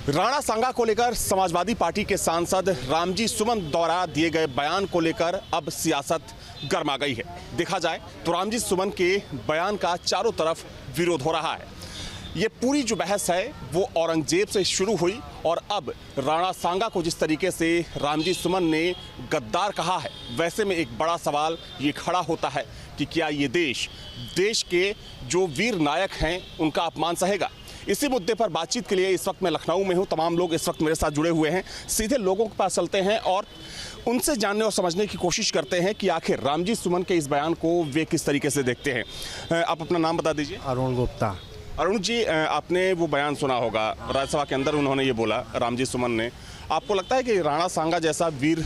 राणा सांगा को लेकर समाजवादी पार्टी के सांसद रामजी सुमन द्वारा दिए गए बयान को लेकर अब सियासत गर्मा गई है। देखा जाए तो रामजी सुमन के बयान का चारों तरफ विरोध हो रहा है। ये पूरी जो बहस है वो औरंगजेब से शुरू हुई और अब राणा सांगा को जिस तरीके से रामजी सुमन ने गद्दार कहा है, वैसे में एक बड़ा सवाल ये खड़ा होता है कि क्या ये देश के जो वीर नायक हैं उनका अपमान सहेगा। इसी मुद्दे पर बातचीत के लिए इस वक्त मैं लखनऊ में हूँ। तमाम लोग इस वक्त मेरे साथ जुड़े हुए हैं। सीधे लोगों के पास चलते हैं और उनसे जानने और समझने की कोशिश करते हैं कि आखिर रामजी सुमन के इस बयान को वे किस तरीके से देखते हैं। आप अपना नाम बता दीजिए। अरुण गुप्ता। अरुण जी, आपने वो बयान सुना होगा, राज्यसभा के अंदर उन्होंने ये बोला रामजी सुमन ने। आपको लगता है कि राणा सांगा जैसा वीर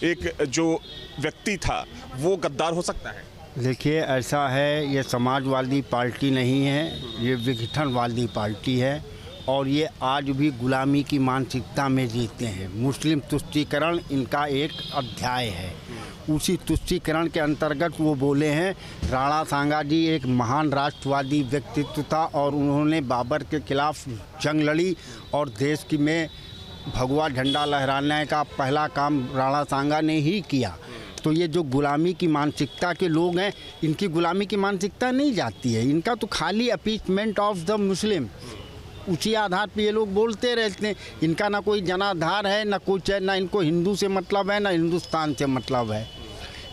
एक जो व्यक्ति था वो गद्दार हो सकता है? देखिए, ऐसा है, ये समाजवादी पार्टी नहीं है, ये विघटनवादी पार्टी है और ये आज भी गुलामी की मानसिकता में जीते हैं। मुस्लिम तुष्टीकरण इनका एक अध्याय है। उसी तुष्टीकरण के अंतर्गत वो बोले हैं। राणा सांगा जी एक महान राष्ट्रवादी व्यक्तित्व था और उन्होंने बाबर के खिलाफ जंग लड़ी और देश की में भगवा झंडा लहराने का पहला काम राणा सांगा ने ही किया। तो ये जो गुलामी की मानसिकता के लोग हैं, इनकी गुलामी की मानसिकता नहीं जाती है। इनका तो खाली अपीसमेंट ऑफ द मुस्लिम, उसी आधार पे ये लोग बोलते रहते हैं। इनका ना कोई जनाधार है, ना कोई ना इनको हिंदू से मतलब है, ना हिंदुस्तान से मतलब है।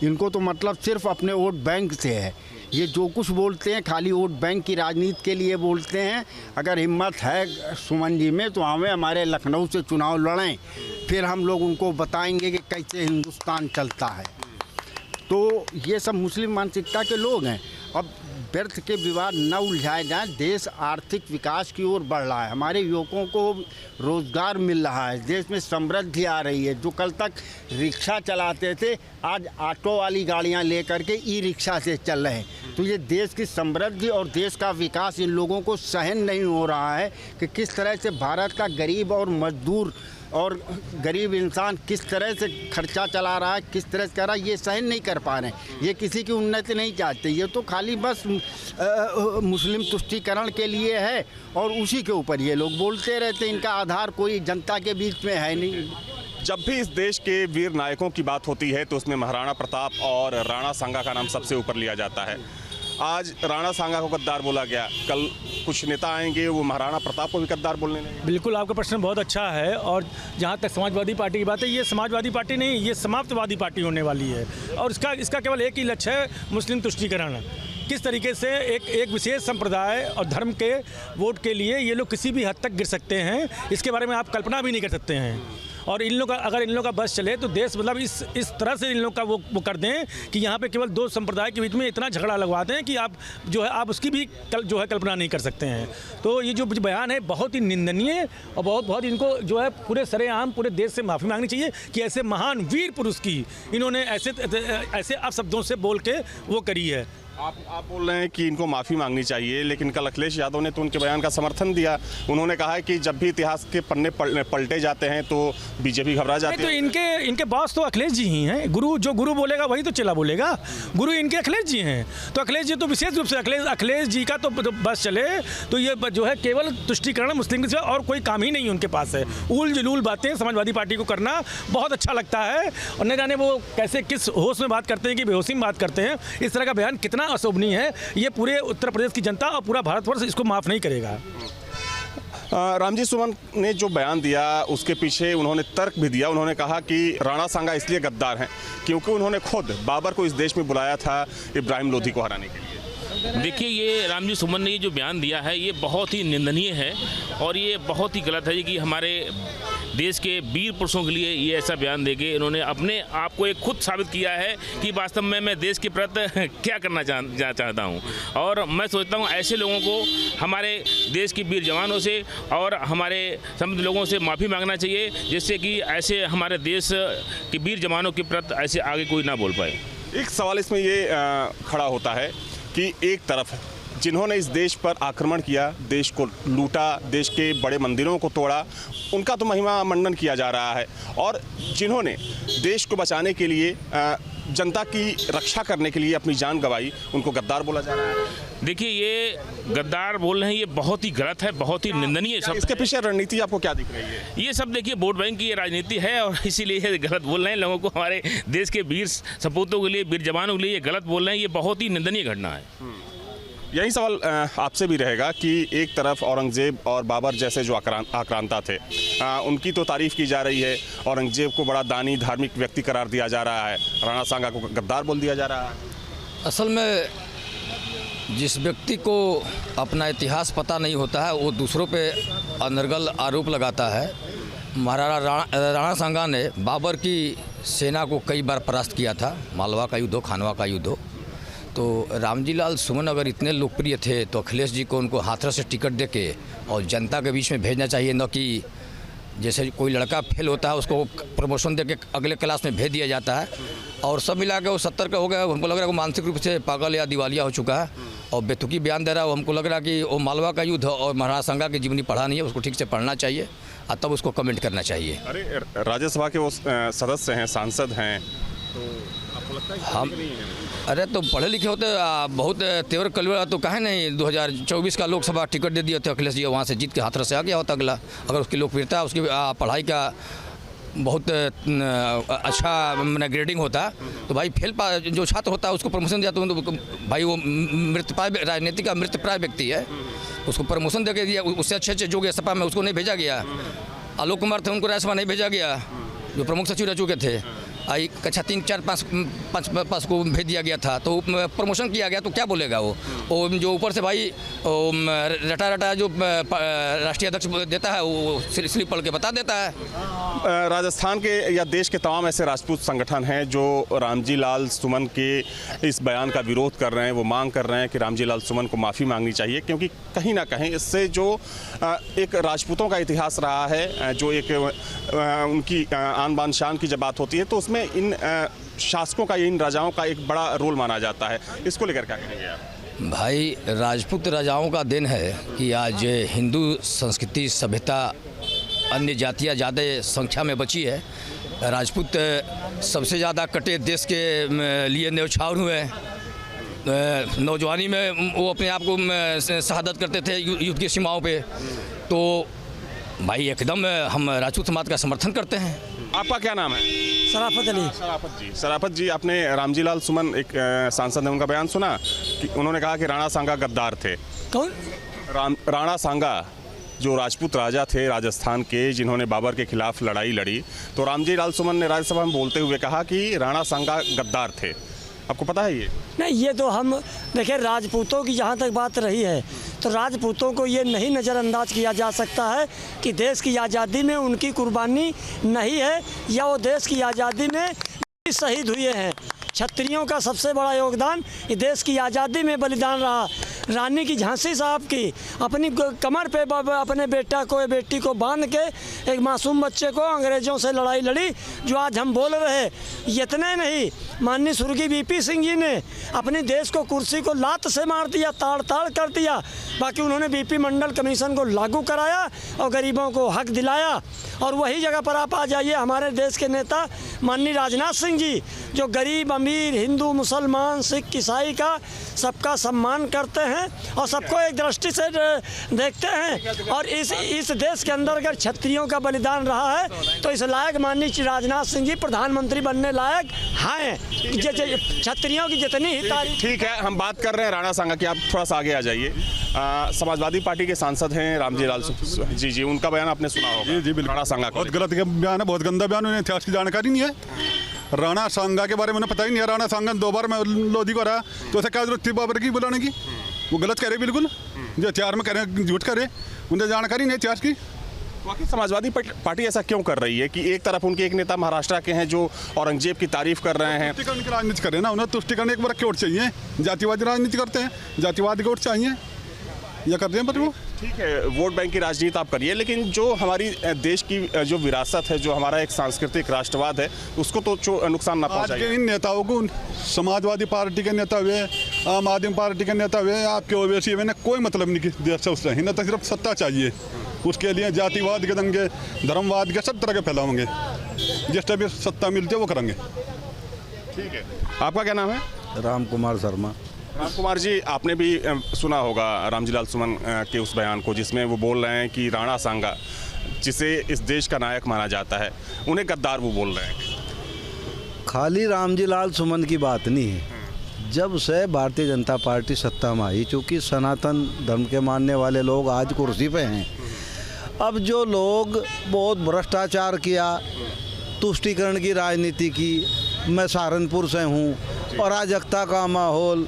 इनको तो मतलब सिर्फ अपने वोट बैंक से है। ये जो कुछ बोलते हैं खाली वोट बैंक की राजनीति के लिए बोलते हैं। अगर हिम्मत है सुमन जी में तो हमें हमारे लखनऊ से चुनाव लड़ें, फिर हम लोग उनको बताएंगे कि कैसे हिंदुस्तान चलता है। तो ये सब मुस्लिम मानसिकता के लोग हैं। अब व्यर्थ के विवाद न उलझाए जाएं। देश आर्थिक विकास की ओर बढ़ रहा है, हमारे युवकों को रोज़गार मिल रहा है, देश में समृद्धि आ रही है। जो कल तक रिक्शा चलाते थे आज ऑटो वाली गाड़ियां लेकर के ई रिक्शा से चल रहे हैं। तो ये देश की समृद्धि और देश का विकास इन लोगों को सहन नहीं हो रहा है कि किस तरह से भारत का गरीब और मजदूर और गरीब इंसान किस तरह से खर्चा चला रहा है, किस तरह से कर रहा है, ये सहन नहीं कर पा रहे हैं। ये किसी की उन्नति नहीं चाहते। ये तो खाली बस मुस्लिम तुष्टीकरण के लिए है और उसी के ऊपर ये लोग बोलते रहते हैं। इनका आधार कोई जनता के बीच में है नहीं। जब भी इस देश के वीर नायकों की बात होती है तो उसमें महाराणा प्रताप और राणा सांगा का नाम सबसे ऊपर लिया जाता है। आज राणा सांगा को गद्दार बोला गया, कल कुछ नेता आएंगे वो महाराणा प्रताप को भी गद्दार बोलने लगेंगे। बिल्कुल, आपका प्रश्न बहुत अच्छा है। और जहाँ तक समाजवादी पार्टी की बात है, ये समाजवादी पार्टी नहीं, ये समाप्तवादी पार्टी होने वाली है। और इसका केवल एक ही लक्ष्य है, मुस्लिम तुष्टीकरण। किस तरीके से एक विशेष संप्रदाय और धर्म के वोट के लिए ये लोग किसी भी हद तक गिर सकते हैं, इसके बारे में आप कल्पना भी नहीं कर सकते हैं। और इन लोग का अगर इन लोग का बस चले तो देश मतलब इस तरह से इन लोग का वो कर दें कि यहाँ पे केवल दो संप्रदाय के बीच में इतना झगड़ा लगवाते हैं कि आप जो है आप उसकी भी कल्पना नहीं कर सकते हैं। तो ये जो बयान है बहुत ही निंदनीय और बहुत इनको जो है पूरे सरेआम पूरे देश से माफ़ी मांगनी चाहिए कि ऐसे महान वीर पुरुष की इन्होंने ऐसे अपशब्दों से बोल के वो करी है। आप बोल रहे हैं कि इनको माफ़ी मांगनी चाहिए, लेकिन कल अखिलेश यादव ने तो उनके बयान का समर्थन दिया। उन्होंने कहा है कि जब भी इतिहास के पन्ने पलटे जाते हैं तो बीजेपी घबरा जाती है। तो इनके बॉस तो अखिलेश जी ही हैं। जो गुरु बोलेगा वही तो चेला बोलेगा। गुरु इनके अखिलेश जी हैं। तो अखिलेश जी तो विशेष रूप से अखिलेश जी का तो बस चले तो ये जो है केवल तुष्टीकरण मुस्लिम के सिवा और कोई काम ही नहीं उनके पास है। उल जलूल बातें समाजवादी पार्टी को करना बहुत अच्छा लगता है और न जाने वो कैसे किस होश में बात करते हैं कि बेहोशी में बात करते हैं। इस तरह का बयान कितना अशोभनीय है, ये पूरे उत्तर प्रदेश की जनता और पूरा भारतवर्ष इसको माफ़ नहीं करेगा। रामजी सुमन ने जो बयान दिया उसके पीछे उन्होंने तर्क भी दिया। उन्होंने कहा कि राणा सांगा इसलिए गद्दार हैं क्योंकि उन्होंने खुद बाबर को इस देश में बुलाया था इब्राहिम लोधी को हराने के लिए। देखिए, ये रामजी सुमन ने ये जो बयान दिया है ये बहुत ही निंदनीय है और ये बहुत ही गलत है कि हमारे देश के वीर पुरुषों के लिए ये ऐसा बयान देके इन्होंने अपने आप को एक खुद साबित किया है कि वास्तव में मैं देश के प्रति क्या करना चाहता हूँ। और मैं सोचता हूँ ऐसे लोगों को हमारे देश के वीर जवानों से और हमारे समृद्ध लोगों से माफ़ी मांगना चाहिए, जिससे कि ऐसे हमारे देश के वीर जवानों के प्रति ऐसे आगे कोई ना बोल पाए। एक सवाल इसमें ये खड़ा होता है कि एक तरफ जिन्होंने इस देश पर आक्रमण किया, देश को लूटा, देश के बड़े मंदिरों को तोड़ा, उनका तो महिमा मंडन किया जा रहा है और जिन्होंने देश को बचाने के लिए जनता की रक्षा करने के लिए अपनी जान गंवाई, उनको गद्दार बोला जा रहा है। देखिए, ये गद्दार बोल रहे हैं, ये बहुत ही गलत है, बहुत ही निंदनीय शब्द। इसके पीछे रणनीति आपको क्या दिख रही है? ये सब देखिए वोट बैंक की ये राजनीति है और इसीलिए ये गलत बोल रहे हैं लोगों को। हमारे देश के वीर सपूतों के लिए, वीर जवानों के लिए ये गलत बोल रहे हैं। ये बहुत ही निंदनीय घटना है। यही सवाल आपसे भी रहेगा कि एक तरफ औरंगजेब और बाबर जैसे जो आक्रांता थे, उनकी तो तारीफ की जा रही है। औरंगजेब को बड़ा दानी धार्मिक व्यक्ति करार दिया जा रहा है, राणा सांगा को गद्दार बोल दिया जा रहा है। असल में जिस व्यक्ति को अपना इतिहास पता नहीं होता है वो दूसरों पे अनर्गल आरोप लगाता है। महाराणा राणा सांगा ने बाबर की सेना को कई बार परास्त किया था, मालवा का युद्ध हो, खानवा का युद्ध हो। तो रामजी लाल सुमन अगर इतने लोकप्रिय थे तो अखिलेश जी को उनको हाथरस से टिकट देके और जनता के बीच में भेजना चाहिए, न कि जैसे कोई लड़का फेल होता है उसको प्रमोशन देके अगले क्लास में भेज दिया जाता है। और सब मिला के वो 70 का हो गया, हमको लग रहा है वो मानसिक रूप से पागल या दिवालिया हो चुका है और बेतुकी बयान दे रहा है। हमको लग रहा है कि वो मालवा का युद्ध और महाराणा सांगा की जीवनी पढ़ा नहीं है, उसको ठीक से पढ़ना चाहिए और तब उसको कमेंट करना चाहिए। अरे राज्यसभा के वो सदस्य हैं, सांसद हैं, तो आपको लगता है कि हम अरे तो पढ़े लिखे होते बहुत तेवर कलवा तो कहे नहीं 2024 का लोकसभा टिकट दे दिया था अखिलेश जी, वहाँ से जीत के हाथरस से आ गया होता अगला। अगर उसकी लोकप्रियता, उसकी पढ़ाई का बहुत अच्छा मैंने ग्रेडिंग होता तो भाई फेल जो छात्र होता है उसको प्रमोशन दिया तो भाई वो मृतप्राय राजनीति का मृतप्राय व्यक्ति है, उसको प्रमोशन दे के दिया। उससे अच्छे जो सपा में उसको नहीं भेजा गया। आलोक कुमार थे, उनको राज्यसभा नहीं भेजा गया, जो प्रमुख सचिव रह चुके थे। आई कक्षा 3, 4, 5 को भेज दिया गया था तो प्रमोशन किया गया तो क्या बोलेगा वो जो ऊपर से भाई रटा जो राष्ट्रीय अध्यक्ष देता है वो स्लिप पढ़ के बता देता है। राजस्थान के या देश के तमाम ऐसे राजपूत संगठन हैं जो रामजी लाल सुमन के इस बयान का विरोध कर रहे हैं। वो मांग कर रहे हैं कि रामजी लाल सुमन को माफ़ी मांगनी चाहिए, क्योंकि कहीं ना कहीं इससे जो एक राजपूतों का इतिहास रहा है, जो एक उनकी आन बान शान की जब बात होती है तो उसमें इन शासकों का, इन राजाओं का एक बड़ा रोल माना जाता है। इसको लेकर क्या कहेंगे आप? भाई राजपूत राजाओं का दिन है कि आज हिंदू संस्कृति सभ्यता अन्य जातियाँ ज़्यादा संख्या में बची है। राजपूत सबसे ज़्यादा कटे देश के लिए न्यौछावर हुए। नौजवानी में वो अपने आप को शहादत करते थे युद्ध की सीमाओं पे। तो भाई एकदम हम राजपूत समाज का समर्थन करते हैं। आपका क्या नाम है? सराफत अली। सराफत जी, आपने रामजी लाल सुमन एक सांसद ने उनका बयान सुना कि उन्होंने कहा कि राणा सांगा गद्दार थे। कौन? राणा सांगा जो राजपूत राजा थे राजस्थान के, जिन्होंने बाबर के खिलाफ लड़ाई लड़ी, तो रामजी लाल सुमन ने राज्यसभा में बोलते हुए कहा कि राणा सांगा गद्दार थे। आपको पता है ये? नहीं, ये तो हम देखिए राजपूतों की जहाँ तक बात रही है तो राजपूतों को ये नहीं नज़रअंदाज किया जा सकता है कि देश की आज़ादी में उनकी कुर्बानी नहीं है या वो देश की आज़ादी में शहीद हुए हैं। क्षत्रियों का सबसे बड़ा योगदान इस देश की आज़ादी में बलिदान रहा। रानी की झांसी साहब की अपनी कमर पे अपने बेटी को बांध के एक मासूम बच्चे को अंग्रेज़ों से लड़ाई लड़ी, जो आज हम बोल रहे। इतने नहीं, माननीय स्वर्गीय वीपी सिंह जी ने अपने देश को कुर्सी को लात से मार दिया, ताड़ कर दिया। बाकी उन्होंने बीपी मंडल कमीशन को लागू कराया और गरीबों को हक दिलाया। और वही जगह पर आप आ जाइए, हमारे देश के नेता माननीय राजनाथ सिंह जी, जो गरीब अमीर, हिंदू मुसलमान, सिख ईसाई का सबका सम्मान करते हैं और सबको एक दृष्टि से देखते हैं। और इस देश के अंदर अगर क्षत्रियों का बलिदान रहा है तो इस लायक माननीय राजनाथ सिंह जी प्रधानमंत्री बनने लायक हैं। क्षत्रियों की जितनी ही तारीफ। ठीक है, हम बात कर रहे हैं राणा सांगा की। आप थोड़ा सा आगे आ जाइए। समाजवादी पार्टी के सांसद हैं रामजी लाल जी, उनका बयान आपने सुना होगा। जी बिल्कुल, राणा सांगा बहुत गलत बयान है, बहुत गंदा बयान। उन्हें इतिहास की जानकारी नहीं है। राणा सांगा के बारे में उन्हें पता ही नहीं है। राणा सांगा 2 बार में लोधी को रहा, तो ऐसा क्या जरूरत थी बाबर की बुलाने की? वो गलत करे बिल्कुल, जो इतिहास में करे झूठ करे, उन्हें जानकारी नहीं इतिहास की। वाकई समाजवादी पार्टी ऐसा क्यों कर रही है कि एक तरफ उनके एक नेता महाराष्ट्र के हैं जो औरंगजेब की तारीफ कर रहे हैं? तुष्टिकरण की राजनीति कर रहे हैं ना, उन्हें तुष्टिकरण एक बार की वोट चाहिए। जातिवादी राजनीति करते हैं, जातिवाद की वोट चाहिए, यह कर रहे हैं। पर वो ठीक है, वोट बैंक की राजनीति आप करिए, लेकिन जो हमारी देश की जो विरासत है, जो हमारा एक सांस्कृतिक राष्ट्रवाद है, उसको तो नुकसान ना पहुंचाइए। इन नेताओं को, समाजवादी पार्टी के नेता हुए, आम आदमी पार्टी के नेता हुए, आपके ओवैसी हुए, कोई मतलब नहीं कि देश से उससे हिंदू तक सिर्फ सत्ता चाहिए। उसके लिए जातिवाद के दंगे, धर्मवाद के सब तरह के फैलाओगे, जिस टाइप की सत्ता मिलती है वो करेंगे। ठीक है, आपका क्या नाम है? राम कुमार शर्मा। राम कुमार जी, आपने भी सुना होगा रामजीलाल सुमन के उस बयान को जिसमें वो बोल रहे हैं कि राणा सांगा, जिसे इस देश का नायक माना जाता है, उन्हें गद्दार वो बोल रहे हैं। खाली रामजीलाल सुमन की बात नहीं है। जब से भारतीय जनता पार्टी सत्ता में आई, चूँकि सनातन धर्म के मानने वाले लोग आज कुर्सी पे हैं, अब जो लोग बहुत भ्रष्टाचार किया, तुष्टीकरण की राजनीति की, मैं सहारनपुर से हूँ, अराजकता का माहौल,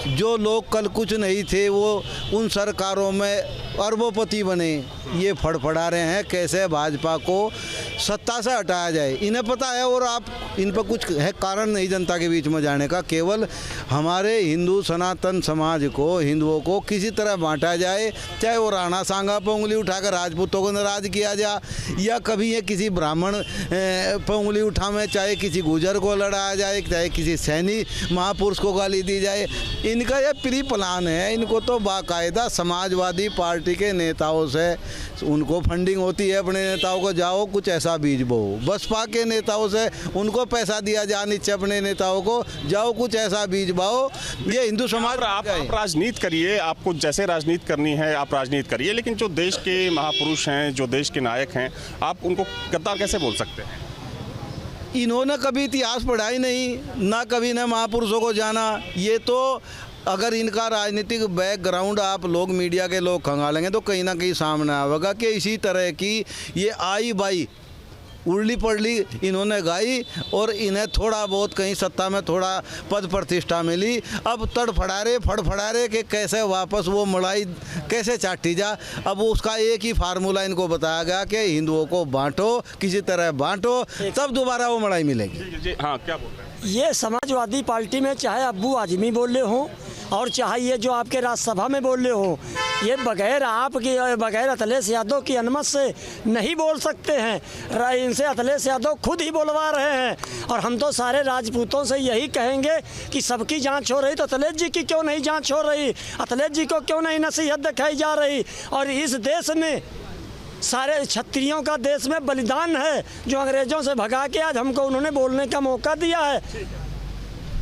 जो लोग कल कुछ नहीं थे वो उन सरकारों में अरबोपति बने, ये फड़फड़ा रहे हैं कैसे भाजपा को सत्ता से हटाया जाए। इन्हें पता है और आप इन पर कुछ है कारण नहीं जनता के बीच में जाने का। केवल हमारे हिंदू सनातन समाज को, हिंदुओं को किसी तरह बांटा जाए, चाहे वो राणा सांगा पर उंगली उठाकर राजपूतों को नाराज किया जाए, या कभी ये किसी ब्राह्मण पर उंगली उठावे, चाहे किसी गुजर को लड़ाया जाए, चाहे किसी सैनी महापुरुष को गाली दी जाए। इनका ये प्री प्लान है। इनको तो बाकायदा समाजवादी पार्टी के नेताओं से उनको फंडिंग होती है, अपने नेताओं को जाओ कुछ ऐसा बीज बो। बसपा के नेताओं से उनको पैसा दिया जा नीचे, अपने नेताओं को जाओ कुछ ऐसा बीज बाओ। ये हिंदू समाज आप राजनीति करिए, आपको जैसे राजनीति करनी है आप राजनीति करिए, लेकिन जो देश के महापुरुष हैं, जो देश के नायक हैं, आप उनको गद्दार कैसे बोल सकते हैं? इन्होंने कभी इतिहास पढ़ा ही नहीं, ना कभी ने महापुरुषों को जाना। ये तो अगर इनका राजनीतिक बैकग्राउंड आप लोग मीडिया के लोग खंगालेंगे तो कहीं ना कहीं सामने आएगा कि इसी तरह की ये आई बाई उड़ली पड़ली इन्होंने गाई और इन्हें थोड़ा बहुत कहीं सत्ता में थोड़ा पद प्रतिष्ठा मिली। अब फड़फड़ारे कि कैसे वापस वो मलाई कैसे चाटी जा। अब उसका एक ही फार्मूला इनको बताया गया कि हिंदुओं को बांटो, किसी तरह बांटो, तब दोबारा वो मलाई मिलेगी। जी हाँ, क्या बोल रहे हैं? ये समाजवादी पार्टी में चाहे अब्बू आजमी बोले हों और चाहे ये जो आपके राज्यसभा में बोले हो, ये बगैर आपकी बगैर अखिलेश यादव की अनुमति से नहीं बोल सकते हैं। इनसे अखिलेश यादव खुद ही बोलवा रहे हैं। और हम तो सारे राजपूतों से यही कहेंगे कि सबकी जांच हो रही तो अखिलेश जी की क्यों नहीं जांच हो रही, अखिलेश जी को क्यों नहीं नसीहत दिखाई जा रही। और इस देश में सारे क्षत्रियों का देश में बलिदान है, जो अंग्रेजों से भगा के आज हमको उन्होंने बोलने का मौका दिया है।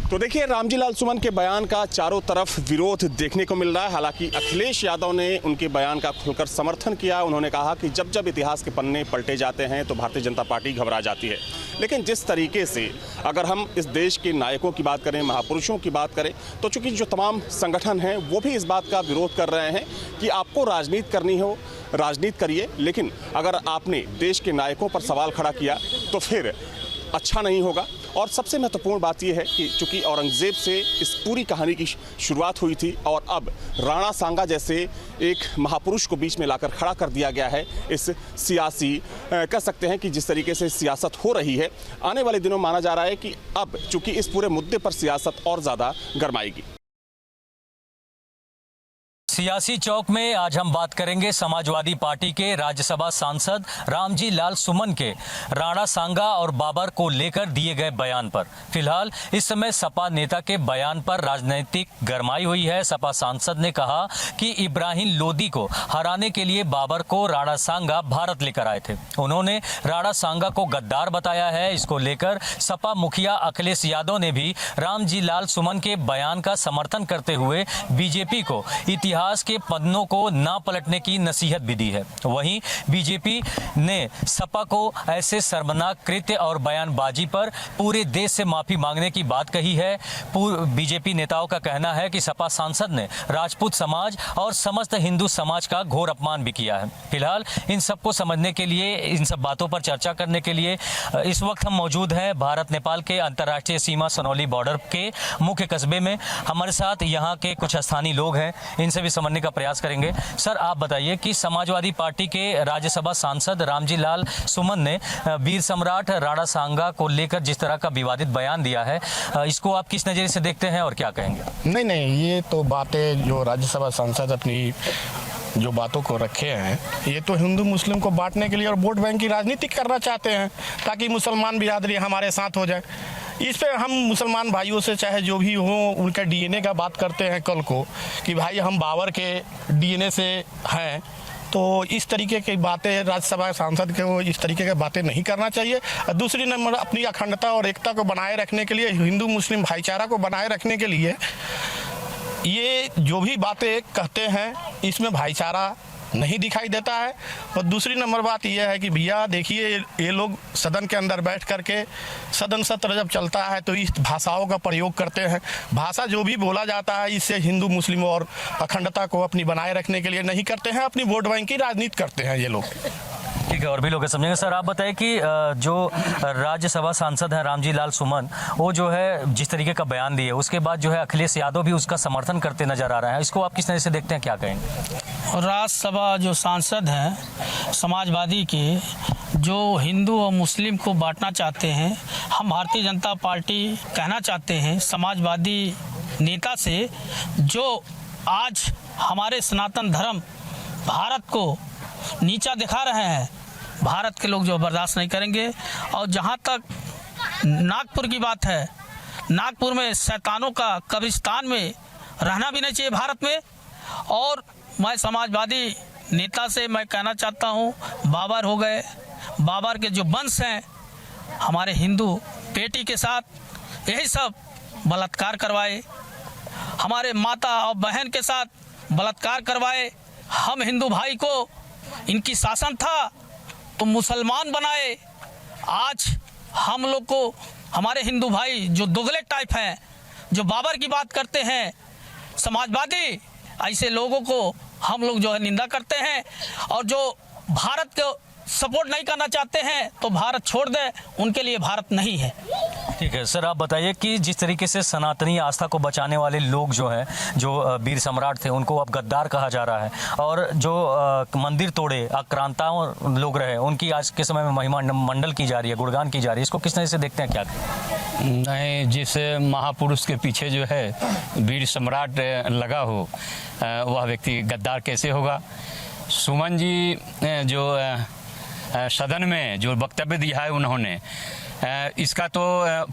तो देखिए, रामजीलाल सुमन के बयान का चारों तरफ विरोध देखने को मिल रहा है। हालांकि अखिलेश यादव ने उनके बयान का खुलकर समर्थन किया। उन्होंने कहा कि जब जब इतिहास के पन्ने पलटे जाते हैं तो भारतीय जनता पार्टी घबरा जाती है। लेकिन जिस तरीके से अगर हम इस देश के नायकों की बात करें, महापुरुषों की बात करें, तो चूंकि जो तमाम संगठन हैं वो भी इस बात का विरोध कर रहे हैं कि आपको राजनीति करनी हो, राजनीति करिए, लेकिन अगर आपने देश के नायकों पर सवाल खड़ा किया तो फिर अच्छा नहीं होगा। और सबसे महत्वपूर्ण बात यह है कि चूंकि औरंगजेब से इस पूरी कहानी की शुरुआत हुई थी और अब राणा सांगा जैसे एक महापुरुष को बीच में लाकर खड़ा कर दिया गया है, इस सियासी कह सकते हैं कि जिस तरीके से सियासत हो रही है, आने वाले दिनों माना जा रहा है कि अब चूंकि इस पूरे मुद्दे पर सियासत और ज़्यादा गरमाएगी। सियासी चौक में आज हम बात करेंगे समाजवादी पार्टी के राज्यसभा सांसद रामजीलाल सुमन के राणा सांगा और बाबर को लेकर दिए गए बयान पर। फिलहाल इस समय सपा नेता के बयान पर राजनीतिक गरमाई हुई है। सपा सांसद ने कहा कि इब्राहिम लोदी को हराने के लिए बाबर को राणा सांगा भारत लेकर आए थे। उन्होंने राणा सांगा को गद्दार बताया है। इसको लेकर सपा मुखिया अखिलेश यादव ने भी रामजीलाल सुमन के बयान का समर्थन करते हुए बीजेपी को इतिहास के पन्नों को ना पलटने की नसीहत भी दी है। वहीं बीजेपी ने सपा को ऐसे शर्मनाक कृत्य और बयानबाजी पर पूरे देश से माफी मांगने की बात कही है। बीजेपी नेताओं का कहना है कि सपा सांसद ने राजपूत समाज और समस्त हिंदू समाज का घोर अपमान भी किया है। फिलहाल इन सबको समझने के लिए, इन सब बातों पर चर्चा करने के लिए इस वक्त हम मौजूद हैं भारत नेपाल के अंतर्राष्ट्रीय सीमा सनौली बॉर्डर के मुख्य कस्बे में। हमारे साथ यहाँ के कुछ स्थानीय लोग हैं, इनसे भी समझने का प्रयास करेंगे। सर, आप बताइए कि समाजवादी पार्टी के राज्यसभा सांसद रामजीलाल सुमन ने वीर सम्राट राणा सांगा को लेकर जिस तरह का विवादित बयान दिया है, इसको आप किस नजरिए से देखते हैं और क्या कहेंगे? नहीं, ये तो बातें जो राज्यसभा सांसद अपनी जो बातों को रखे हैं, ये तो हिंदू मुस्लिम को बांटने के लिए और वोट बैंक की राजनीति करना चाहते हैं ताकि मुसलमान बिरादरी हमारे साथ हो जाए। इस पे हम मुसलमान भाइयों से चाहे जो भी हो उनका डीएनए का बात करते हैं कल को कि भाई हम बाबर के डीएनए से हैं, तो इस तरीके की बातें राज्यसभा सांसद के वो इस तरीके की बातें नहीं करना चाहिए। दूसरी नंबर अपनी अखंडता और एकता को बनाए रखने के लिए, हिंदू मुस्लिम भाईचारा को बनाए रखने के लिए ये जो भी बातें कहते हैं इसमें भाईचारा नहीं दिखाई देता है। और दूसरी नंबर बात यह है कि भैया देखिए, ये लोग सदन के अंदर बैठ करके सदन सत्र जब चलता है तो इस भाषाओं का प्रयोग करते हैं। भाषा जो भी बोला जाता है इससे हिंदू मुस्लिम और अखंडता को अपनी बनाए रखने के लिए नहीं करते हैं, अपनी वोट बैंक की राजनीति करते हैं ये लोग। ठीक है, और भी लोग समझेंगे। सर आप बताएं कि जो राज्यसभा सांसद हैं रामजी लाल सुमन, वो जो है जिस तरीके का बयान दिए उसके बाद जो है अखिलेश यादव भी उसका समर्थन करते नजर आ रहे हैं, इसको आप किस तरह से देखते हैं, क्या कहेंगे? राज्यसभा जो सांसद हैं समाजवादी के, जो हिंदू और मुस्लिम को बांटना चाहते हैं, हम भारतीय जनता पार्टी कहना चाहते हैं समाजवादी नेता से, जो आज हमारे सनातन धर्म भारत को नीचा दिखा रहे हैं, भारत के लोग जो बर्दाश्त नहीं करेंगे। और जहां तक नागपुर की बात है, नागपुर में शैतानों का कब्रिस्तान में रहना भी नहीं चाहिए भारत में। और मैं समाजवादी नेता से मैं कहना चाहता हूं, बाबर हो गए, बाबर के जो वंश हैं हमारे हिंदू बेटी के साथ यही सब बलात्कार करवाए, हमारे माता और बहन के साथ बलात्कार करवाए। हम हिंदू भाई को इनकी शासन था तो मुसलमान बनाए। आज हम लोग को हमारे हिंदू भाई जो दोगले टाइप हैं, जो बाबर की बात करते हैं, समाजवादी, ऐसे लोगों को हम लोग जो है निंदा करते हैं। और जो भारत को सपोर्ट नहीं करना चाहते हैं तो भारत छोड़ दे, उनके लिए भारत नहीं है। ठीक है सर, आप बताइए कि जिस तरीके से सनातनी आस्था को बचाने वाले लोग जो हैं, जो वीर सम्राट थे, उनको अब गद्दार कहा जा रहा है, और जो मंदिर तोड़े आक्रांताओं लोग रहे, उनकी आज के समय में महिमा मंडल की जा रही है, गुणगान की जा रही है, इसको किस तरह से देखते हैं, क्या नहीं? जिस महापुरुष के पीछे जो है वीर सम्राट लगा हो, वह व्यक्ति गद्दार कैसे होगा? सुमन जी जो सदन में जो वक्तव्य दिया है उन्होंने, इसका तो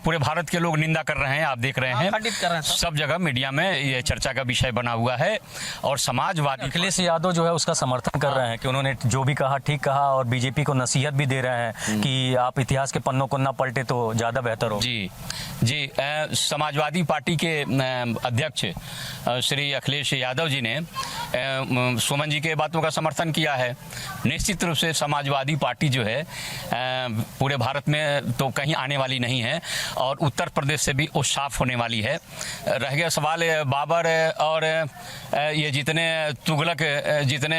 पूरे भारत के लोग निंदा कर रहे हैं, आप देख रहे हैं सब जगह मीडिया में ये चर्चा का विषय बना हुआ है। और समाजवादी अखिलेश यादव जो है उसका समर्थन कर रहे हैं कि उन्होंने जो भी कहा ठीक कहा, और बीजेपी को नसीहत भी दे रहे हैं कि आप इतिहास के पन्नों को ना पलटे तो ज़्यादा बेहतर हो। जी समाजवादी पार्टी के अध्यक्ष श्री अखिलेश यादव जी ने सुमन जी के बातों का समर्थन किया है। निश्चित रूप से समाजवादी पार्टी जो है पूरे भारत में तो कहीं आने वाली नहीं है, और उत्तर प्रदेश से भी वो साफ होने वाली है। रह गया सवाल बाबर और ये जितने तुगलक, जितने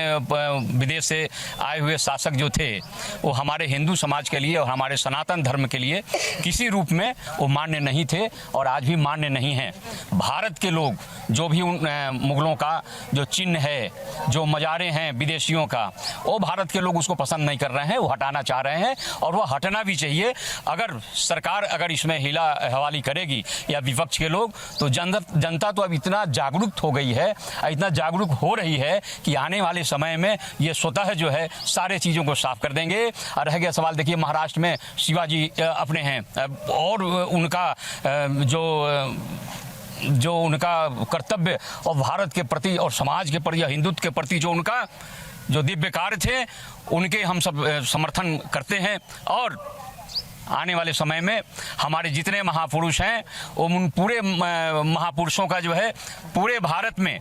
विदेश से आए हुए शासक जो थे, वो हमारे हिंदू समाज के लिए और हमारे सनातन धर्म के लिए किसी रूप में वो मान्य नहीं थे, और आज भी मान्य नहीं हैं। भारत के लोग जो भी उन मुगलों का जो चिन्ह है, जो मजारे हैं विदेशियों का, वो भारत के लोग उसको पसंद नहीं कर रहे हैं, वो हटाना चाह रहे हैं, और वो हटना भी चाहिए। अगर सरकार अगर इसमें हिला हवाली करेगी या विपक्ष के लोग, तो जनता तो अब इतना जागरूक हो गई है, इतना जागरूक हो रही है कि आने वाले समय में ये स्वतः जो है सारे चीज़ों को साफ कर देंगे। और रह गया सवाल, देखिए महाराष्ट्र में शिवाजी अपने हैं, और उनका जो उनका कर्तव्य और भारत के प्रति और समाज के प्रति या हिंदुत्व के प्रति जो उनका जो दिव्य कार्य थे, उनके हम सब समर्थन करते हैं। और आने वाले समय में हमारे जितने महापुरुष हैं, उन पूरे महापुरुषों का जो है पूरे भारत में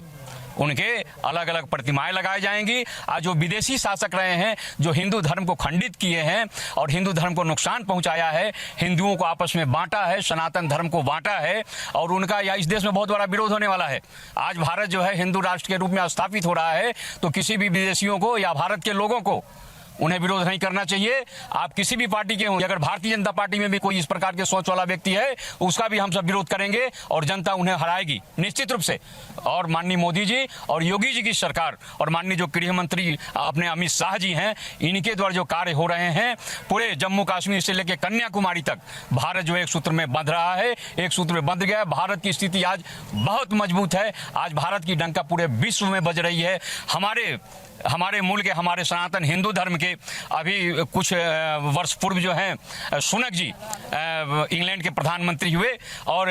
उनके अलग अलग प्रतिमाएं लगाई जाएंगी। आज जो विदेशी शासक रहे हैं, जो हिंदू धर्म को खंडित किए हैं और हिंदू धर्म को नुकसान पहुंचाया है, हिंदुओं को आपस में बांटा है, सनातन धर्म को बांटा है, और उनका या इस देश में बहुत बड़ा विरोध होने वाला है। आज भारत जो है हिंदू राष्ट्र के रूप में स्थापित हो रहा है, तो किसी भी विदेशियों को या भारत के लोगों को उन्हें विरोध नहीं करना चाहिए। आप किसी भी पार्टी के हों, अगर भारतीय जनता पार्टी में भी कोई इस प्रकार के सोच वाला व्यक्ति है, उसका भी हम सब विरोध करेंगे, और जनता उन्हें हराएगी निश्चित रूप से। और माननीय मोदी जी और योगी जी की सरकार और माननीय जो गृह मंत्री अपने अमित शाह जी हैं, इनके द्वारा जो कार्य हो रहे हैं, पूरे जम्मू कश्मीर से लेकर कन्याकुमारी तक भारत जो एक सूत्र में बंध रहा है, एक सूत्र में बंध गया। भारत की स्थिति आज बहुत मजबूत है। आज भारत की डंका पूरे विश्व में बज रही है। हमारे हमारे मूल के, हमारे सनातन हिंदू धर्म के अभी कुछ वर्ष पूर्व जो हैं सुनक जी इंग्लैंड के प्रधानमंत्री हुए और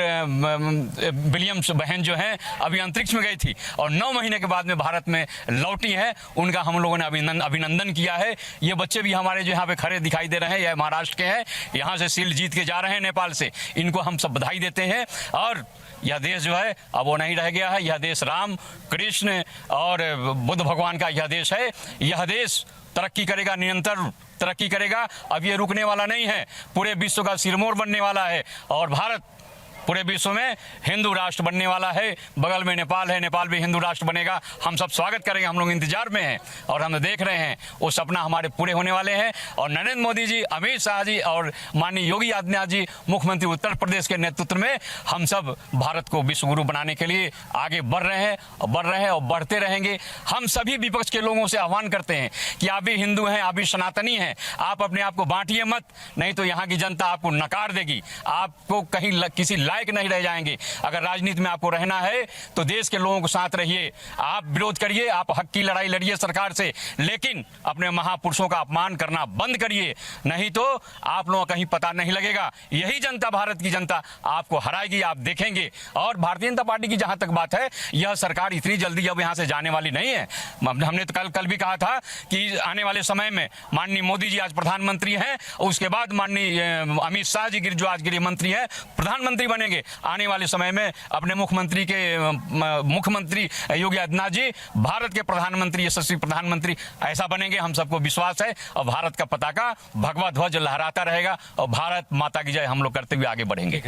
विलियम्स बहन जो हैं अभी अंतरिक्ष में गई थी और 9 महीने के बाद में भारत में लौटी है। उनका हम लोगों ने अभिनंदन किया है। ये बच्चे भी हमारे जो यहाँ पे खड़े दिखाई दे रहे हैं, यह महाराष्ट्र के हैं, यहाँ से शील्ड जीत के जा रहे हैं नेपाल से। इनको हम सब बधाई देते हैं। और यह देश जो है अब वो नहीं रह गया है। यह देश राम, कृष्ण और बुद्ध भगवान का यह देश है। यह देश तरक्की करेगा, निरंतर तरक्की करेगा। अब ये रुकने वाला नहीं है, पूरे विश्व का सिरमौर बनने वाला है और भारत पूरे विश्व में हिंदू राष्ट्र बनने वाला है। बगल में नेपाल है, नेपाल भी हिंदू राष्ट्र बनेगा। हम सब स्वागत करेंगे, हम लोग इंतजार में हैं और हम देख रहे हैं वो सपना हमारे पूरे होने वाले हैं। और नरेंद्र मोदी जी, अमित शाह जी और माननीय योगी आदित्यनाथ जी मुख्यमंत्री उत्तर प्रदेश के नेतृत्व में हम सब भारत को विश्व गुरु बनाने के लिए आगे बढ़ रहे हैं और बढ़ते रहेंगे। हम सभी विपक्ष के लोगों से आह्वान करते हैं कि आप भी हिंदू हैं, आप भी सनातनी हैं, आप अपने आप को बांटिए मत, नहीं तो यहाँ की जनता आपको नकार देगी। आपको कहीं किसी लायक नहीं रह जाएंगे। अगर राजनीति में आपको रहना है तो देश के लोगों के साथ रहिए। आप विरोध करिए, आप हक की लड़ाई लड़िए सरकार से, लेकिन अपने महापुरुषों का अपमान करना बंद करिए, नहीं तो आप लोगों का कहीं पता नहीं लगेगा। यही जनता, भारत की जनता आपको हराएगी, आप देखेंगे। और भारतीय जनता पार्टी की जहां तक बात है, यह सरकार इतनी जल्दी अब यहां से जाने वाली नहीं है। हमने तो कल भी कहा था कि आने वाले समय में माननीय मोदी जी आज प्रधानमंत्री हैं, उसके बाद माननीय अमित शाह जी जो आज गृह मंत्री हैं प्रधानमंत्री बनेंगे। आने वाले समय में अपने मुख्यमंत्री योगी आदित्यनाथ जी भारत के प्रधानमंत्री, यशस्वी प्रधानमंत्री ऐसा बनेंगे, हम सबको विश्वास है। और भारत का पताका भगवा ध्वज लहराता रहेगा और भारत माता की जय हम लोग करते हुए आगे बढ़ेंगे।